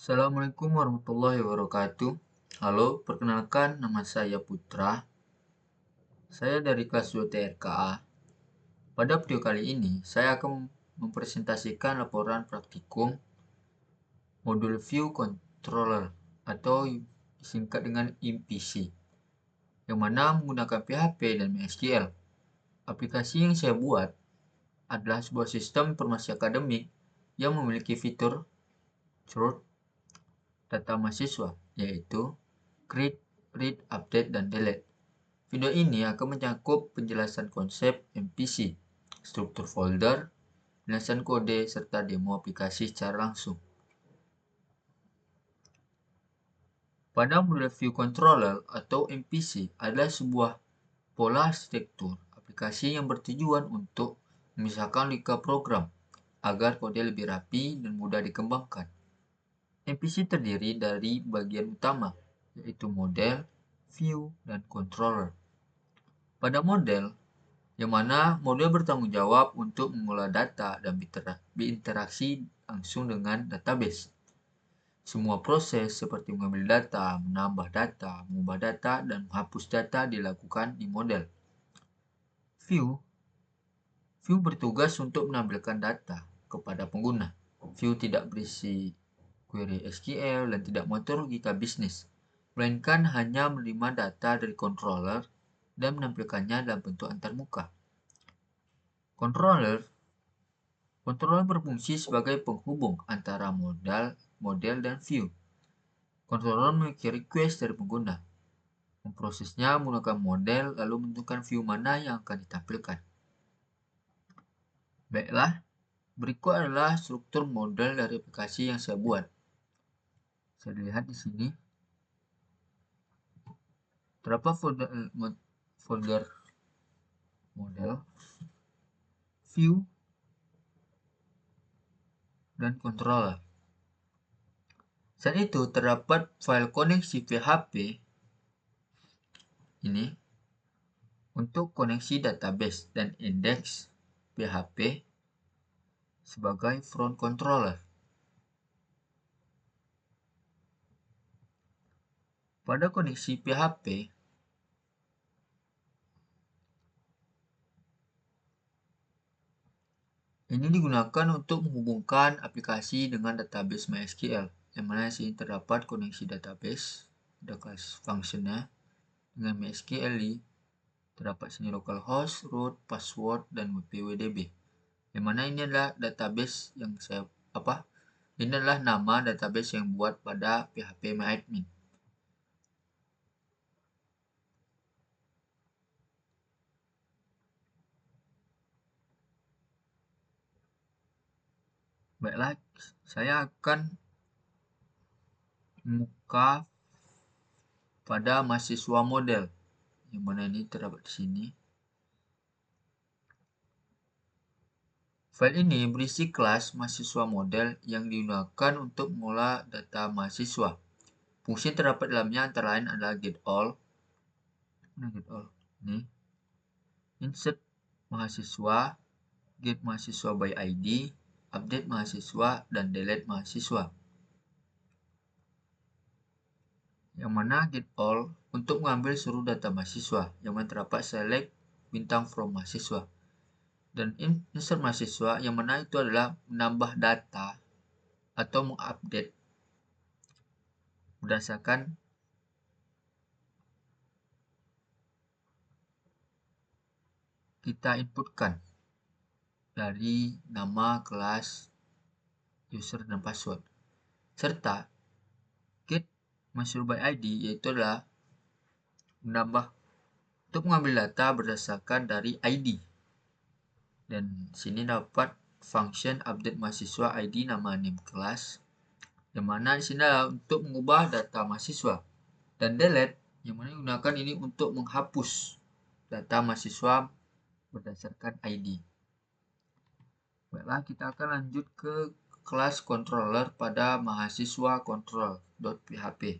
Assalamualaikum warahmatullahi wabarakatuh. Halo, perkenalkan nama saya Putra. Saya dari kelas 2 TRKA. Pada video kali ini, saya akan mempresentasikan laporan praktikum modul View Controller atau disingkat dengan MPC, yang mana menggunakan PHP dan MySQL. Aplikasi yang saya buat adalah sebuah sistem informasi akademik yang memiliki fitur Chart data mahasiswa, yaitu create, read, update, dan delete. Video ini akan mencakup penjelasan konsep MPC, struktur folder, penjelasan kode, serta demo aplikasi secara langsung. Pada model View Controller atau MPC adalah sebuah pola arsitektur aplikasi yang bertujuan untuk memisahkan lika program agar kode lebih rapi dan mudah dikembangkan. MPC terdiri dari bagian utama, yaitu model, view, dan controller. Pada model, yang mana model bertanggung jawab untuk mengolah data dan berinteraksi langsung dengan database. Semua proses seperti mengambil data, menambah data, mengubah data, dan menghapus data dilakukan di model. View bertugas untuk menampilkan data kepada pengguna. View tidak berisi query SQL dan tidak mengatur logika bisnis, melainkan hanya menerima data dari controller dan menampilkannya dalam bentuk antarmuka. Controller berfungsi sebagai penghubung antara model dan view. Controller memiliki request dari pengguna, memprosesnya menggunakan model lalu menentukan view mana yang akan ditampilkan. Baiklah, berikut adalah struktur model dari aplikasi yang saya buat. Saya lihat di sini. Terdapat folder model, view, dan controller. Saat itu terdapat file koneksi PHP ini untuk koneksi database dan index PHP sebagai front controller. Pada koneksi PHP, ini digunakan untuk menghubungkan aplikasi dengan database MySQL, yang mana di sini terdapat koneksi database, ada kelas functionnya dengan MySQL, terdapat sini localhost, root, password, dan WPWDB. Yang mana ini adalah database yang ini adalah nama database yang buat pada PHP MyAdmin. Baiklah, saya akan membuka pada mahasiswa model, yang mana ini terdapat di sini. File ini berisi kelas mahasiswa model yang digunakan untuk mengolah data mahasiswa. Fungsi yang terdapat dalamnya antara lain adalah getAll, ini, insert mahasiswa, get mahasiswa by ID, update mahasiswa, dan delete mahasiswa. Yang mana getAll untuk mengambil seluruh data mahasiswa, yang mana terdapat select bintang from mahasiswa. Dan insert mahasiswa, yang mana itu adalah menambah data atau mengupdate berdasarkan kita inputkan dari nama, kelas, user, dan password. Serta get mahasiswa by ID, yaitu adalah untuk mengambil data berdasarkan dari ID. Dan sini dapat function update mahasiswa ID nama name kelas, yang mana di sini adalah untuk mengubah data mahasiswa. Dan delete, yang mana digunakan ini untuk menghapus data mahasiswa berdasarkan ID. Baiklah, kita akan lanjut ke kelas controller pada mahasiswa control.php.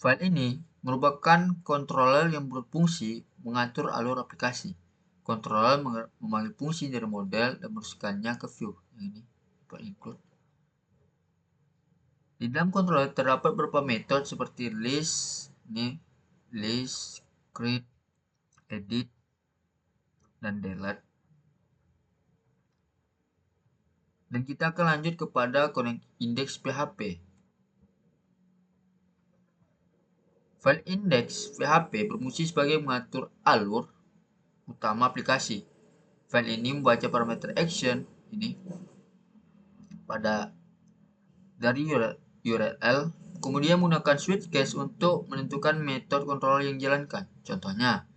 File ini merupakan controller yang berfungsi mengatur alur aplikasi. controller memanggil fungsi dari model dan memasukkannya ke view. Ini include. Di dalam controller terdapat beberapa metode seperti list, create, edit, dan delete. Dan kita akan lanjut kepada connect index PHP. File index PHP berfungsi sebagai mengatur alur utama aplikasi. File ini membaca parameter action ini dari URL, kemudian menggunakan switch case untuk menentukan metode controller yang dijalankan. Contohnya,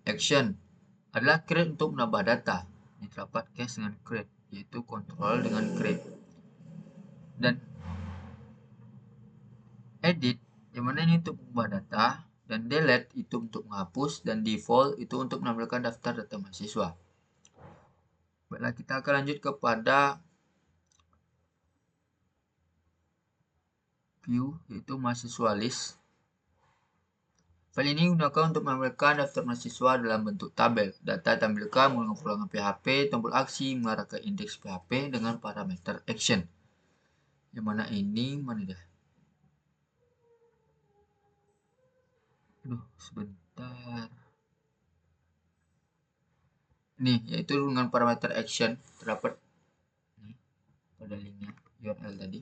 action adalah create untuk menambah data. Ini terdapat case dengan create, yaitu controller dengan create. Dan edit, yang mana ini untuk mengubah data, dan delete itu untuk menghapus, dan default itu untuk menampilkan daftar data mahasiswa. Baiklah, kita akan lanjut kepada view, yaitu mahasiswa list. File ini digunakan untuk menampilkan daftar mahasiswa dalam bentuk tabel. Data ditampilkan menggunakan pulangan PHP, tombol aksi mengarah ke indeks PHP dengan parameter action. Yang mana ini, mana dah? Aduh, sebentar. Nih, yaitu dengan parameter action terdapat nih pada linknya URL tadi.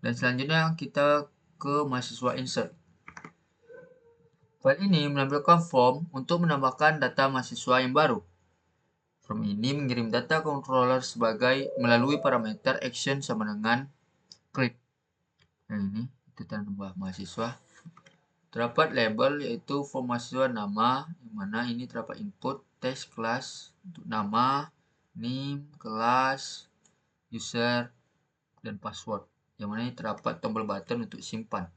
Dan selanjutnya kita ke mahasiswa insert. File ini menampilkan form untuk menambahkan data mahasiswa yang baru. Form ini mengirim data controller sebagai melalui parameter action sama dengan create. Nah, ini itu tambah mahasiswa. Terdapat label yaitu form mahasiswa nama, yang mana ini terdapat input, text, kelas untuk nama, name, kelas, user, dan password. Yang mana ini terdapat tombol button untuk simpan.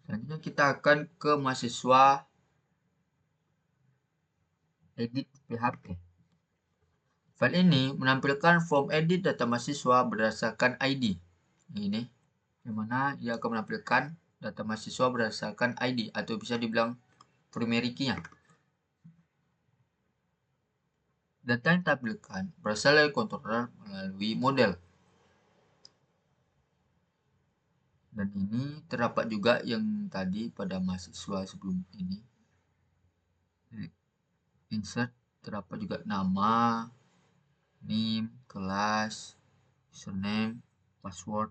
Selanjutnya kita akan ke mahasiswa edit PHP. File ini menampilkan form edit data mahasiswa berdasarkan ID. Ini, yang mana ia akan menampilkan data mahasiswa berdasarkan ID atau bisa dibilang primary key-nya. Data yang ditampilkan berasal dari controller melalui model. Dan ini terdapat juga yang tadi pada mahasiswa sebelum ini. Insert terdapat juga nama, name, kelas, username, password.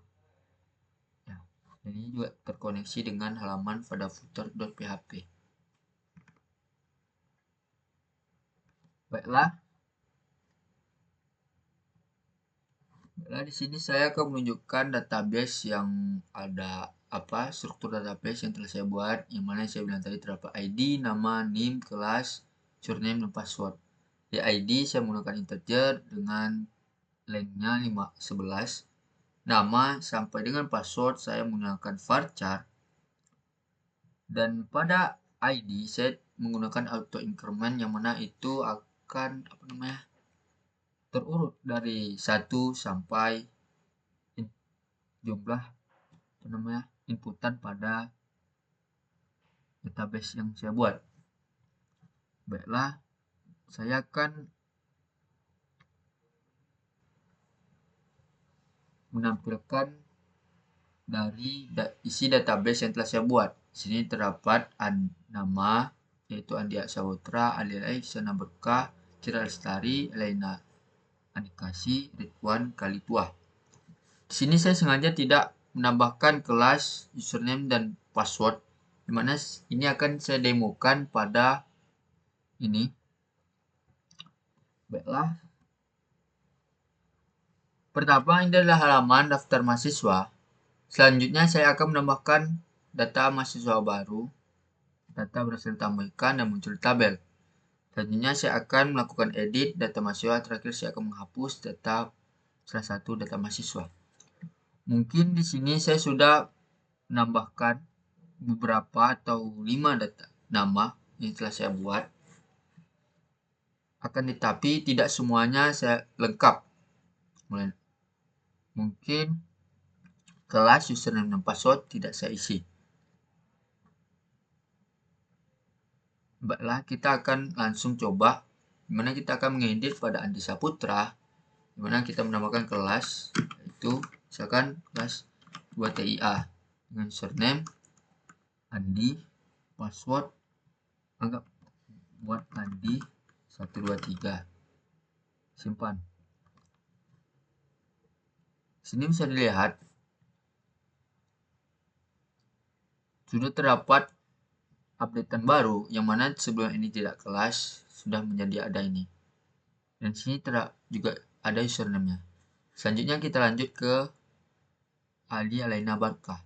Ya, ini juga terkoneksi dengan halaman pada footer.php. Baiklah, di sini saya akan menunjukkan database yang ada struktur database yang telah saya buat, yang mana saya bilang tadi terdapat ID, nama, name, kelas, username, dan password. Di ID saya menggunakan integer dengan lengthnya 11. Nama sampai dengan password saya menggunakan varchar. Dan pada ID saya menggunakan auto increment, yang mana itu akan terurut dari 1 sampai jumlah inputan pada database yang saya buat. Baiklah, saya akan menampilkan dari isi database yang telah saya buat. Di sini terdapat nama, yaitu Andi Aksaputra, Alilai, Sana Berkah, Cira Lestari, Elena Anikasi, Ridwan Kalitua. Di sini saya sengaja tidak menambahkan kelas, username, dan password, dimana ini akan saya demokan pada ini. Baiklah, pertama ini adalah halaman daftar mahasiswa. Selanjutnya saya akan menambahkan data mahasiswa baru. Data berhasil ditambahkan dan muncul tabel. Selanjutnya saya akan melakukan edit data mahasiswa. Terakhir saya akan menghapus salah satu data mahasiswa. Mungkin di sini saya sudah menambahkan beberapa atau 5 data nama yang telah saya buat. Akan tetapi tidak semuanya saya lengkap. Mungkin kelas, username, dan password tidak saya isi. Baiklah, kita akan langsung coba dimana kita akan mengedit pada Andi Saputra, dimana kita menambahkan kelas, yaitu misalkan kelas 2TIA dengan username Andi, password anggap buat Andi 123, simpan. Sini bisa dilihat sudah terdapat updatean baru yang mana sebelum ini tidak kelas sudah menjadi ada ini, dan sini juga ada username-nya. Selanjutnya kita lanjut ke Ali Alaina Barkah.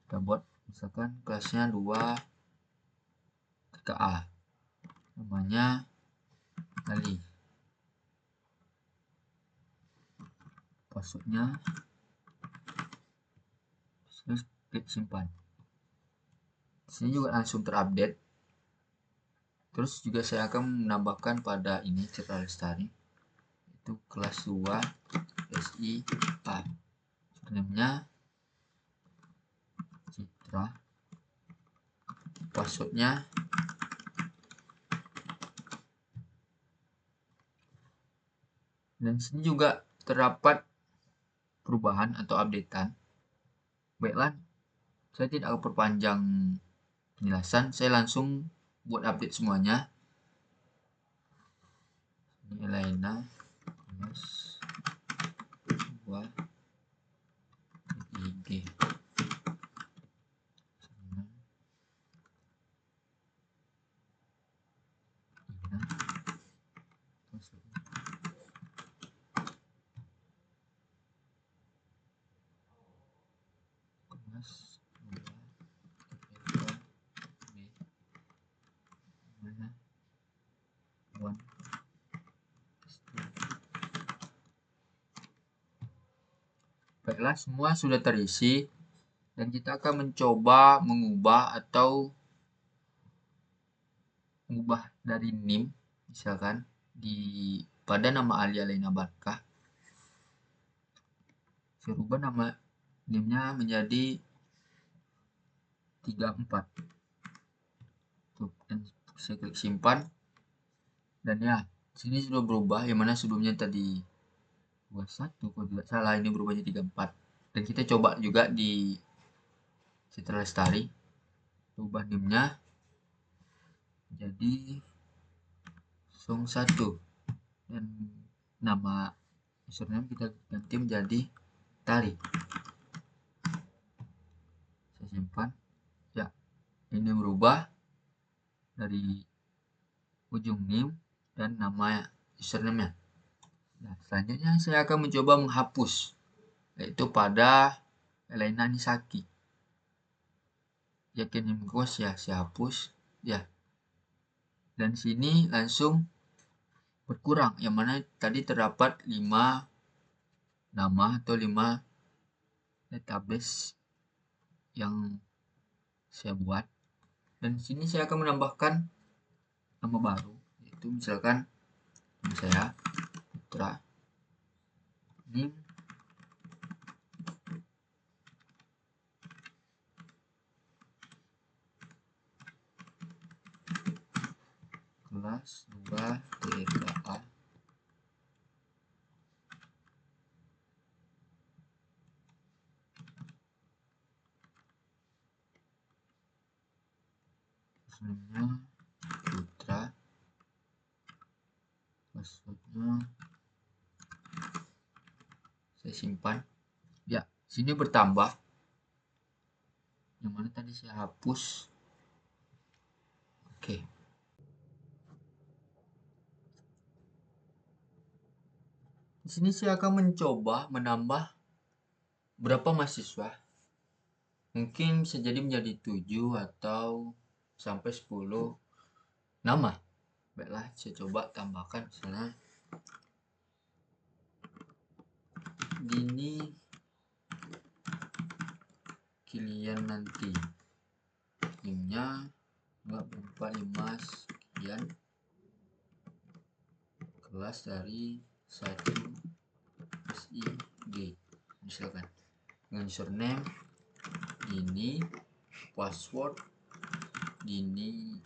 Kita buat misalkan kelasnya 2 TKA, namanya Ali, passwordnya, terus klik simpan. Sini juga langsung terupdate. Terus juga saya akan menambahkan pada ini Citra Lestari, itu kelas 2 SIA, username-nya Citra, passwordnya dan sini juga terdapat perubahan atau updatean. Baiklah, saya tidak akan perpanjang penjelasan, saya langsung buat update semuanya. Ini Elena kelas 2 IG, Baiklah, semua sudah terisi dan kita akan mencoba mengubah atau mengubah dari NIM misalkan pada nama Ali Alaina Barkah. Saya rubah nama NIM-nya menjadi 34. Dan saya klik simpan dan ya, sini sudah berubah, yang mana sebelumnya tadi 21 kalau tidak salah, ini berubahnya 34. Dan kita coba juga di Citra Lestari, ubah NIM-nya jadi 01 dan nama username kita ganti menjadi Tari. Saya simpan. Ya, ini berubah dari ujung NIM dan nama username-nya. Nah, selanjutnya saya akan mencoba menghapus, yaitu pada Elena Nisaki. Yakin Imkos ya, saya hapus ya. Dan sini langsung berkurang, yang mana tadi terdapat 5 nama atau 5 database yang saya buat. Dan sini saya akan menambahkan nama baru, yaitu misalkan nama saya Putra NIM kelas 2 TKA, username-nya Putra, passwordnya saya simpan. Ya, sini bertambah, yang mana tadi saya hapus. Oke. Di sini saya akan mencoba menambah berapa mahasiswa. Mungkin bisa jadi menjadi 7 atau sampai 10 nama. Baiklah, saya coba tambahkan misalnya Dini Kilian nanti. Nimnya nggak berupa 5 sekian, kelas dari 1 SIG misalkan, dengan username ini, password Gini,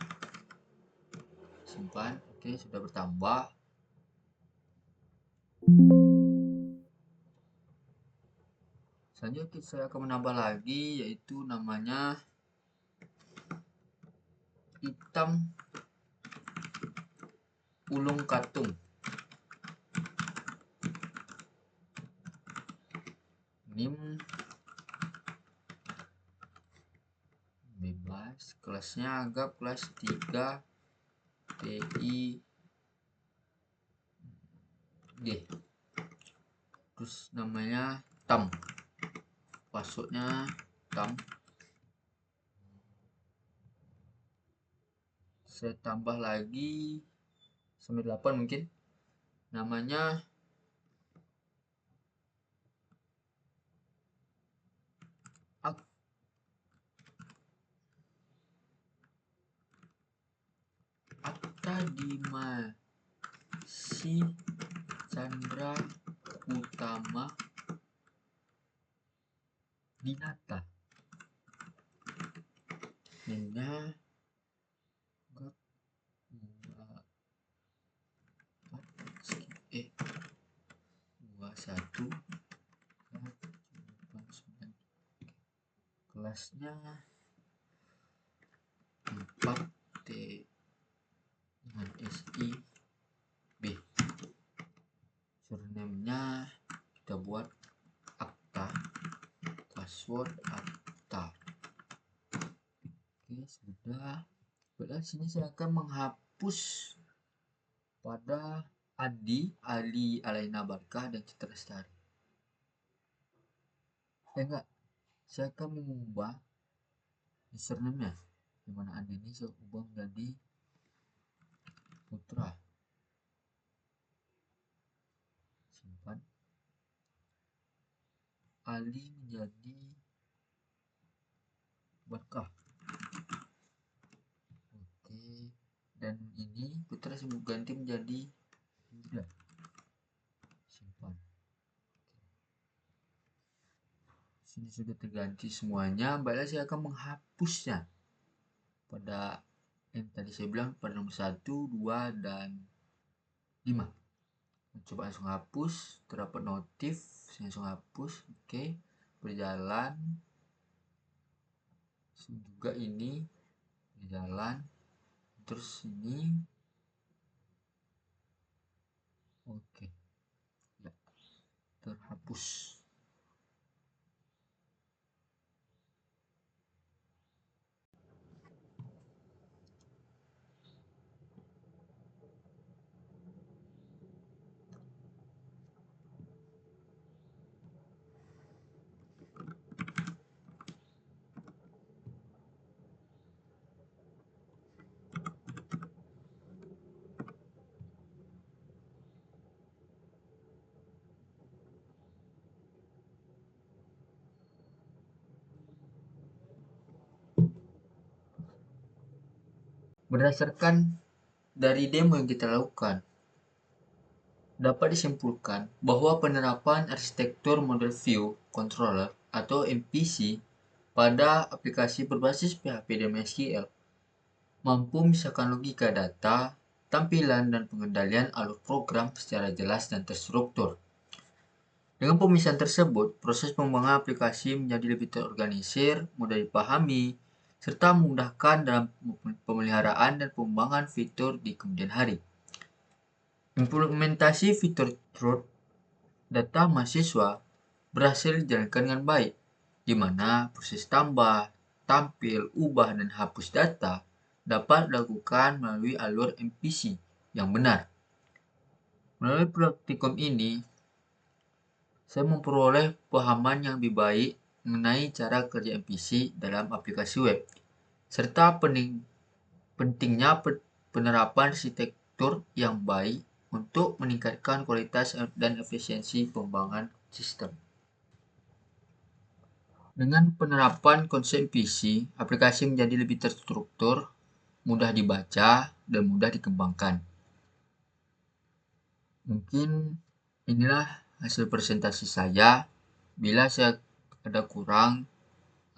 simpan. Oke, sudah bertambah. Selanjutnya saya akan menambah lagi, yaitu namanya hitam ulung katung. NIM bebas, kelasnya anggap kelas 3 TI G. Terus namanya tam, passwordnya tam. Saya tambah lagi sampai 8 mungkin. Namanya Akta Dimasi Chandra Utama Dinata. Nina Gak 21 kelasnya 4 T dengan SI B. Surname-nya kita buat Akta, password Akta. Oke, sudah. Pada sini saya akan menghapus pada Adi, Ali, Alaina Barkah, dan Citra Lestari. Enggak, saya akan mengubah username-nya. Dimana Adi ini saya ubah menjadi Putra. Simpan. Ali menjadi Barkah. Oke, dan ini Putra saya ganti menjadi Yuda. Simpan. Sini sudah terganti semuanya. Baiklah, saya akan menghapusnya pada yang tadi saya bilang pada nomor 1, 2, dan 5. Coba langsung hapus, terdapat notif, saya langsung hapus. Oke, berjalan. Juga ini berjalan, terus ini. Oke, ya, terhapus. Berdasarkan dari demo yang kita lakukan, dapat disimpulkan bahwa penerapan arsitektur model view controller atau MPC pada aplikasi berbasis PHP dan MySQL mampu memisahkan logika data, tampilan, dan pengendalian alur program secara jelas dan terstruktur. Dengan pemisahan tersebut, proses pengembangan aplikasi menjadi lebih terorganisir, mudah dipahami, serta memudahkan dalam pemeliharaan dan pengembangan fitur di kemudian hari. Implementasi fitur truth data mahasiswa berhasil dijalankan dengan baik, di mana proses tambah, tampil, ubah, dan hapus data dapat dilakukan melalui alur MPC yang benar. Melalui praktikum ini, saya memperoleh pemahaman yang lebih baik mengenai cara kerja MPC dalam aplikasi web, serta pentingnya penerapan arsitektur yang baik untuk meningkatkan kualitas dan efisiensi pengembangan sistem. Dengan penerapan konsep MPC, aplikasi menjadi lebih terstruktur, mudah dibaca, dan mudah dikembangkan. Mungkin inilah hasil presentasi saya. Bila saya ada kurang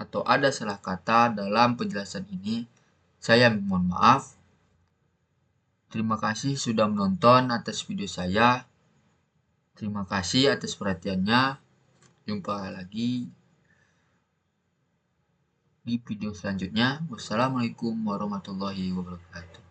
atau ada salah kata dalam penjelasan ini, Saya mohon maaf. Terima kasih sudah menonton atas video saya. Terima kasih atas perhatiannya. Jumpa lagi di video selanjutnya. Wassalamualaikum warahmatullahi wabarakatuh.